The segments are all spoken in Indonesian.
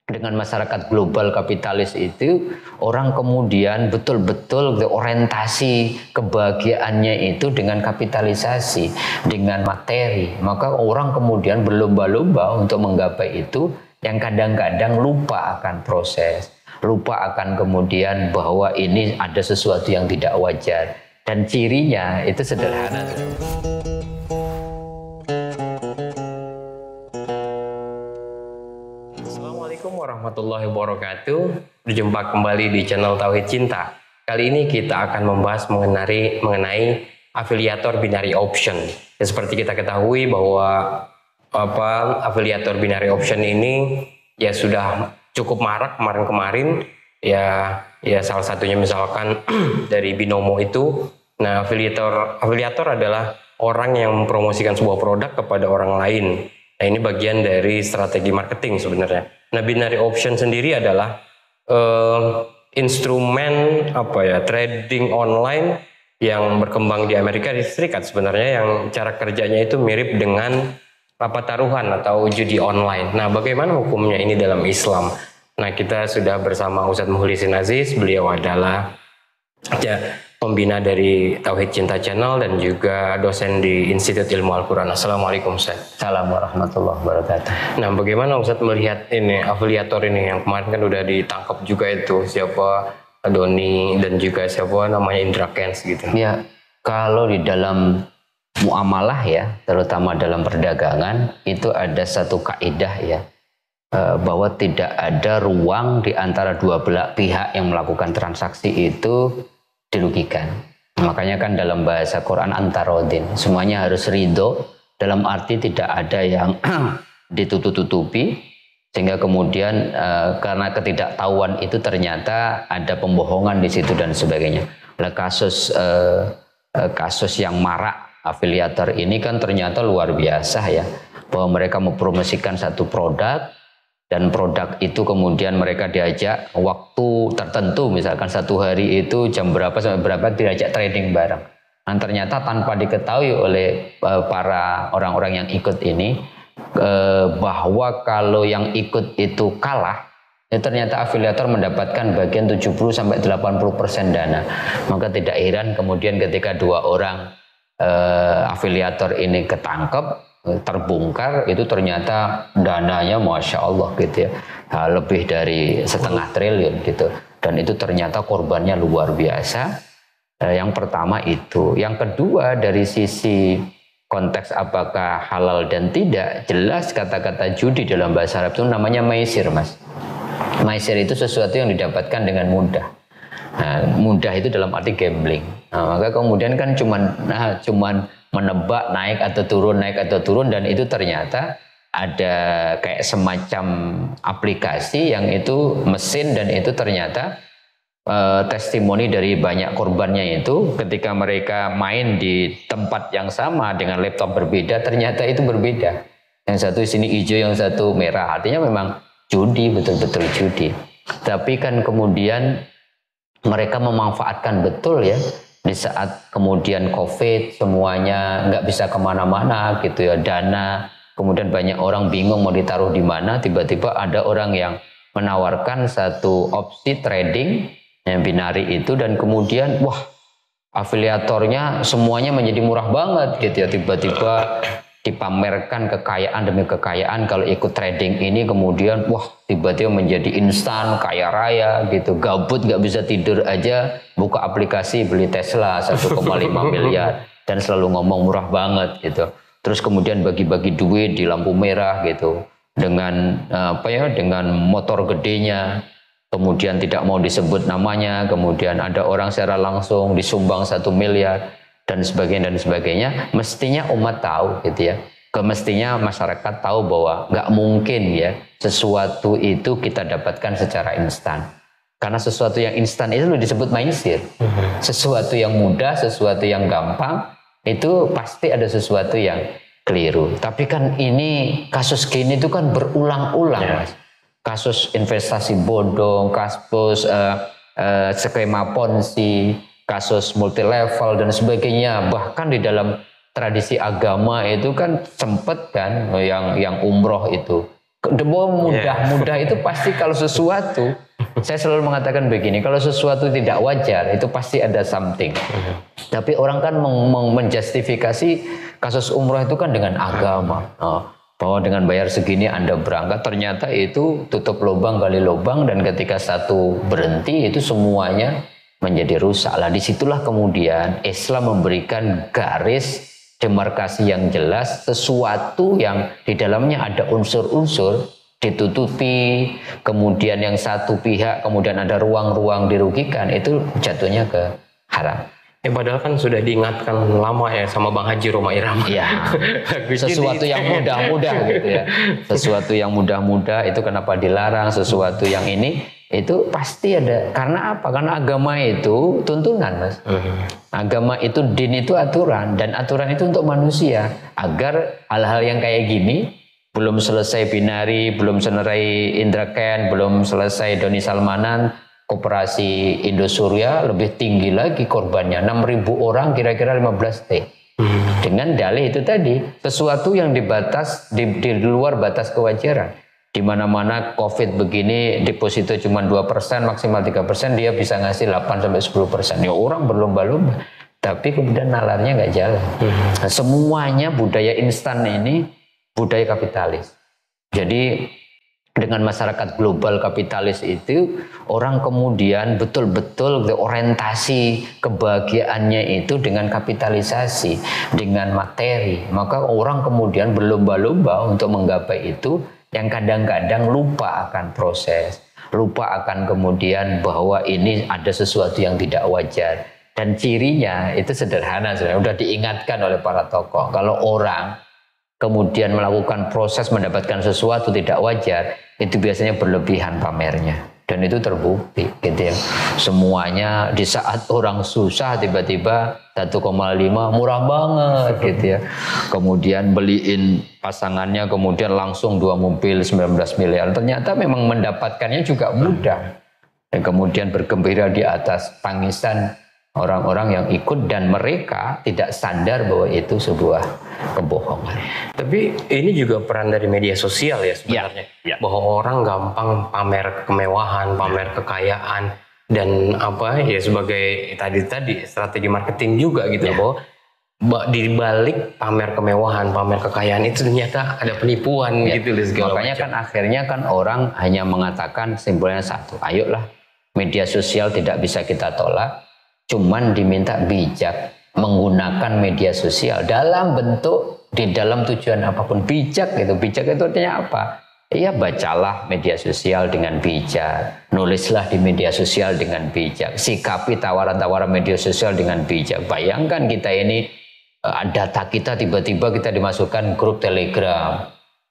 dengan masyarakat global kapitalis itu, orang kemudian betul-betul orientasi kebahagiaannya itu dengan kapitalisasi, dengan materi. Maka orang kemudian berlomba-lomba untuk menggapai itu, yang kadang-kadang lupa akan proses, lupa akan kemudian bahwa ini ada sesuatu yang tidak wajar. Dan cirinya itu sederhana. Assalamualaikum warahmatullahi wabarakatuh. Berjumpa kembali di channel Tauhid Cinta. Kali ini kita akan membahas mengenai afiliator binary option. Ya, seperti kita ketahui bahwa afiliator binary option ini ya sudah cukup marak kemarin-kemarin. Ya salah satunya misalkan dari Binomo itu. Nah, afiliator adalah orang yang mempromosikan sebuah produk kepada orang lain. Nah, ini bagian dari strategi marketing sebenarnya. Nah, binary option sendiri adalah instrumen trading online yang berkembang di Amerika Serikat sebenarnya, yang cara kerjanya itu mirip dengan taruhan atau judi online. Nah, bagaimana hukumnya ini dalam Islam? Nah, kita sudah bersama Ustadz Mukhlisin Aziz. Beliau adalah pembina dari Tauhid Cinta Channel dan juga dosen di Institut Ilmu Al-Quran. Assalamualaikum Ustaz. Assalamualaikum warahmatullahi wabarakatuh. Nah, bagaimana Ustaz melihat ini afiliator ini yang kemarin kan udah ditangkap juga itu, siapa Doni dan juga siapa namanya Indra Kents gitu. Ya, kalau di dalam muamalah ya, terutama dalam perdagangan, itu ada satu kaidah ya, bahwa tidak ada ruang di antara dua belah pihak yang melakukan transaksi itu dirugikan. Makanya kan dalam bahasa Quran antarodin, semuanya harus ridho, dalam arti tidak ada yang ditutup-tutupi, sehingga kemudian karena ketidaktahuan itu ternyata ada pembohongan di situ dan sebagainya. Nah, kasus yang marak afiliator ini kan ternyata luar biasa ya, bahwa mereka mempromosikan satu produk, dan produk itu kemudian mereka diajak waktu tertentu, misalkan satu hari itu jam berapa sampai berapa diajak trading bareng. Dan ternyata tanpa diketahui oleh para orang-orang yang ikut ini, bahwa kalau yang ikut itu kalah, ternyata afiliator mendapatkan bagian 70-80% dana. Maka tidak heran kemudian ketika dua orang afiliator ini ketangkep, terbongkar, itu ternyata dananya Masya Allah gitu ya, lebih dari 0,5 triliun gitu, dan itu ternyata korbannya luar biasa. Yang pertama itu. Yang kedua, dari sisi konteks apakah halal dan tidak, jelas kata-kata judi dalam bahasa Arab itu namanya maisir, Mas. Maisir itu sesuatu yang didapatkan dengan mudah. Nah, mudah itu dalam arti gambling. Nah, maka kemudian kan cuman menebak naik atau turun, dan itu ternyata ada kayak semacam aplikasi yang itu mesin, dan itu ternyata testimoni dari banyak korbannya itu ketika mereka main di tempat yang sama dengan laptop berbeda, ternyata itu berbeda. Yang satu sini hijau, yang satu merah. Artinya memang judi, betul-betul judi. Tapi kan kemudian mereka memanfaatkan betul ya, di saat kemudian COVID semuanya nggak bisa kemana-mana gitu ya, dana, kemudian banyak orang bingung mau ditaruh di mana, tiba-tiba ada orang yang menawarkan satu opsi trading yang binari itu, dan kemudian wah, afiliatornya semuanya menjadi murah banget gitu ya, tiba-tiba dipamerkan kekayaan demi kekayaan kalau ikut trading ini, kemudian wah, tiba-tiba menjadi instan kaya raya gitu, gabut nggak bisa tidur aja buka aplikasi beli Tesla 1,5 miliar dan selalu ngomong murah banget gitu. Terus kemudian bagi-bagi duit di lampu merah gitu dengan dengan motor gedenya, kemudian tidak mau disebut namanya, kemudian ada orang secara langsung disumbang 1 miliar dan sebagainya. Mestinya umat tahu gitu ya, mestinya masyarakat tahu bahwa nggak mungkin ya sesuatu itu kita dapatkan secara instan, karena sesuatu yang instan itu disebut maisir. Sesuatu yang mudah, sesuatu yang gampang, itu pasti ada sesuatu yang keliru. Tapi kan ini kasus gini itu kan berulang-ulang, Mas. Kasus investasi bodong, kasus skema ponzi, kasus multilevel dan sebagainya. Bahkan di dalam tradisi agama itu kan sempet kan yang umroh itu Mudah itu pasti kalau sesuatu, saya selalu mengatakan begini, kalau sesuatu tidak wajar itu pasti ada something. Tapi orang kan menjustifikasi kasus umroh itu kan dengan agama. Bahwa dengan bayar segini Anda berangkat, ternyata itu tutup lubang gali lubang, dan ketika satu berhenti itu semuanya menjadi rusak. Lah disitulah kemudian Islam memberikan garis demarkasi yang jelas, sesuatu yang di dalamnya ada unsur-unsur ditutupi, kemudian yang satu pihak kemudian ada ruang-ruang dirugikan, itu jatuhnya ke haram. Padahal kan sudah diingatkan lama ya sama Bang Haji Roma Irama. Ya, sesuatu yang mudah-mudah gitu ya. Sesuatu yang mudah-mudah itu kenapa dilarang, sesuatu yang ini itu pasti ada. Karena apa? Karena agama itu tuntunan, Mas. Agama itu, din itu aturan, dan aturan itu untuk manusia, agar hal-hal yang kayak gini, belum selesai Binari, belum selesai Indra Kent, belum selesai Doni Salmanan, Koperasi Indosuria lebih tinggi lagi korbannya, 6.000 orang kira-kira 15 T. Dengan dalih itu tadi, sesuatu yang dibatas di luar batas kewajaran. Di mana-mana Covid begini, deposito cuma 2%, maksimal 3%, dia bisa ngasih 8-10%. Ya orang berlomba-lomba, tapi kemudian nalarnya nggak jalan. Nah, semuanya budaya instan ini budaya kapitalis. Jadi dengan masyarakat global kapitalis itu, orang kemudian betul-betul orientasi kebahagiaannya itu dengan kapitalisasi, dengan materi. Maka orang kemudian berlomba-lomba untuk menggapai itu, yang kadang-kadang lupa akan proses, lupa akan kemudian bahwa ini ada sesuatu yang tidak wajar. Dan cirinya itu sederhana, sebenarnya sudah diingatkan oleh para tokoh. Kalau orang kemudian melakukan proses mendapatkan sesuatu tidak wajar, itu biasanya berlebihan pamernya, dan itu terbukti gitu ya. Semuanya di saat orang susah tiba-tiba 1,5 murah banget gitu ya. Kemudian beliin pasangannya kemudian langsung 2 mobil 19 miliar. Ternyata memang mendapatkannya juga mudah. Dan kemudian bergembira di atas tangisan orang-orang yang ikut, dan mereka tidak sadar bahwa itu sebuah kebohongan. Tapi ini juga peran dari media sosial ya sebenarnya. Ya. Bahwa orang gampang pamer kemewahan, pamer kekayaan, dan apa ya sebagai tadi strategi marketing juga gitu. Bahwa di balik pamer kemewahan, pamer kekayaan itu ternyata ada penipuan gitu. Makanya kan akhirnya kan orang hanya mengatakan simbolnya satu, ayolah, media sosial tidak bisa kita tolak, cuman diminta bijak menggunakan media sosial dalam bentuk, di dalam tujuan apapun. Bijak gitu. Bijak itu artinya apa? Ya bacalah media sosial dengan bijak, nulislah di media sosial dengan bijak, sikapi tawaran-tawaran media sosial dengan bijak. Bayangkan kita ini data kita tiba-tiba kita dimasukkan grup Telegram,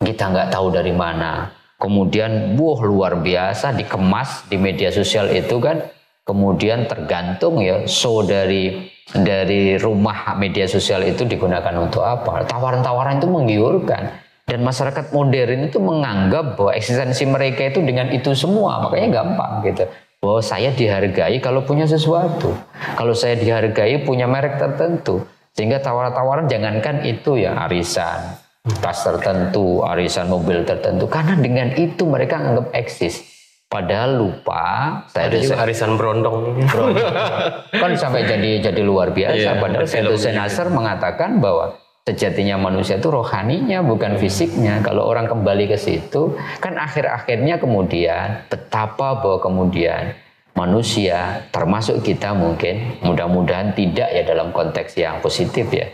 kita nggak tahu dari mana. Kemudian luar biasa dikemas di media sosial itu kan. Kemudian tergantung ya, dari rumah media sosial itu digunakan untuk apa. Tawaran-tawaran itu menggiurkan, dan masyarakat modern itu menganggap bahwa eksistensi mereka itu dengan itu semua. Makanya gampang gitu, bahwa saya dihargai kalau punya sesuatu, kalau saya dihargai punya merek tertentu. Sehingga tawaran-tawaran jangankan itu ya, arisan tas tertentu, arisan mobil tertentu, karena dengan itu mereka anggap eksis. Padahal lupa, ada juga arisan berondong. Kan sampai jadi luar biasa. Padahal Sayyidina Nasr mengatakan bahwa sejatinya manusia itu rohaninya, bukan fisiknya. Kalau orang kembali ke situ, kan akhir-akhirnya kemudian betapa bahwa kemudian manusia, termasuk kita mungkin, mudah-mudahan tidak ya dalam konteks yang positif ya,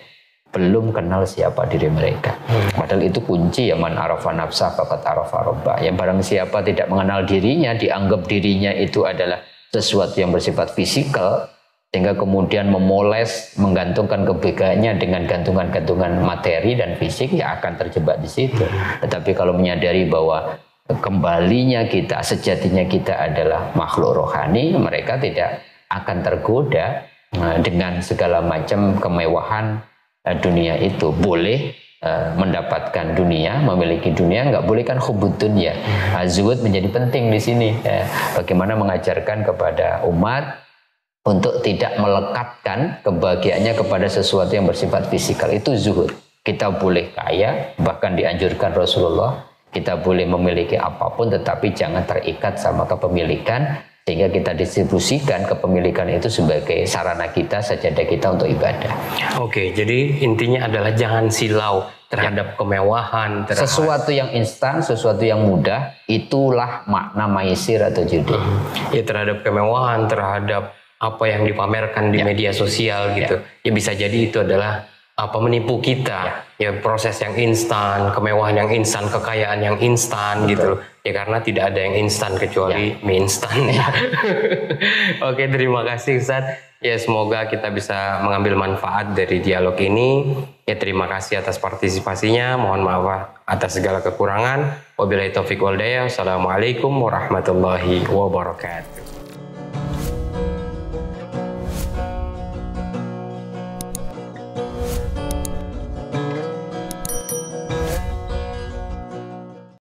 belum kenal siapa diri mereka. Padahal itu kunci ya, man arafa nafsah faqad arafa rabbah. Yang barang siapa tidak mengenal dirinya, dianggap dirinya itu adalah sesuatu yang bersifat fisikal, sehingga kemudian memoles, menggantungkan kebaikannya dengan gantungan-gantungan materi dan fisik, ya akan terjebak di situ. Tetapi kalau menyadari bahwa kembalinya kita, sejatinya kita adalah makhluk rohani, mereka tidak akan tergoda dengan segala macam kemewahan dunia itu. Boleh mendapatkan dunia, memiliki dunia, nggak boleh kan hubud dunia. Zuhud menjadi penting di sini. Bagaimana mengajarkan kepada umat untuk tidak melekatkan kebahagiaannya kepada sesuatu yang bersifat fisikal, itu zuhud. Kita boleh kaya, bahkan dianjurkan Rasulullah, Kita boleh memiliki apapun tetapi jangan terikat sama kepemilikan, sehingga kita distribusikan kepemilikan itu sebagai sarana kita, sajadah kita untuk ibadah. Oke, jadi intinya adalah jangan silau terhadap kemewahan, terhadap Sesuatu yang instan, sesuatu yang mudah, itulah makna maisir atau judi. ya terhadap kemewahan, terhadap apa yang dipamerkan di media sosial gitu. Ya bisa jadi itu adalah apa menipu kita. Ya proses yang instan, kemewahan yang instan, kekayaan yang instan gitu. Ya karena tidak ada yang instan kecuali mie instan. Oke, terima kasih Ustadz. Ya semoga kita bisa mengambil manfaat dari dialog ini. Ya terima kasih atas partisipasinya. Mohon maaf atas segala kekurangan. Wabillahi taufiq wal hidayah. Assalamualaikum warahmatullahi wabarakatuh.